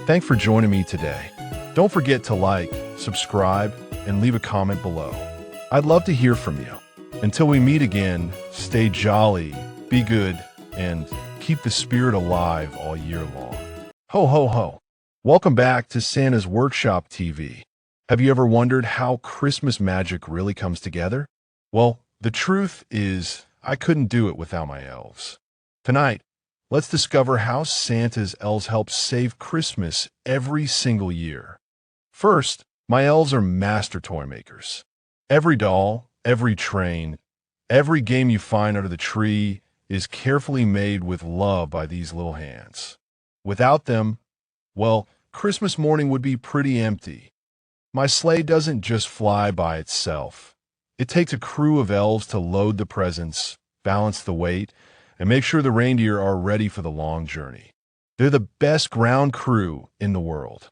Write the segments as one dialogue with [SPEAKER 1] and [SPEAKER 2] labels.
[SPEAKER 1] Thanks for joining me today. Don't forget to like, subscribe, and leave a comment below. I'd love to hear from you. Until we meet again, stay jolly, be good, and keep the spirit alive all year long. Ho, ho, ho. Welcome back to Santa's Workshop TV. Have you ever wondered how Christmas magic really comes together? Well, the truth is, I couldn't do it without my elves. Tonight, let's discover how Santa's elves help save Christmas every single year. First, my elves are master toy makers. Every doll, every train, every game you find under the tree is carefully made with love by these little hands. Without them, well, Christmas morning would be pretty empty. My sleigh doesn't just fly by itself. It takes a crew of elves to load the presents, balance the weight, and make sure the reindeer are ready for the long journey. They're the best ground crew in the world.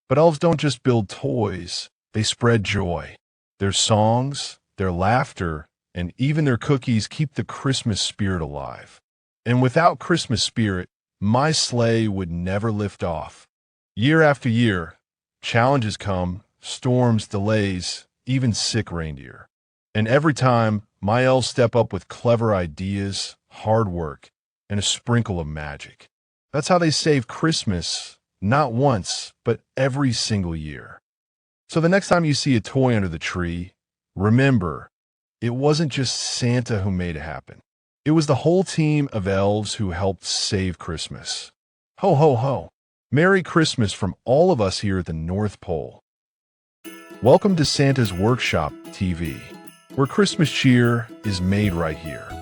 [SPEAKER 1] But elves don't just build toys, they spread joy. Their songs, their laughter, and even their cookies keep the Christmas spirit alive. And without Christmas spirit, my sleigh would never lift off. Year after year, challenges come, storms, delays, even sick reindeer. And every time, my elves step up with clever ideas, hard work, and a sprinkle of magic. That's how they save Christmas, not once, but every single year. So the next time you see a toy under the tree, remember, it wasn't just Santa who made it happen. It was the whole team of elves who helped save Christmas. Ho, ho, ho. Merry Christmas from all of us here at the North Pole. Welcome to Santa's Workshop TV, where Christmas cheer is made right here.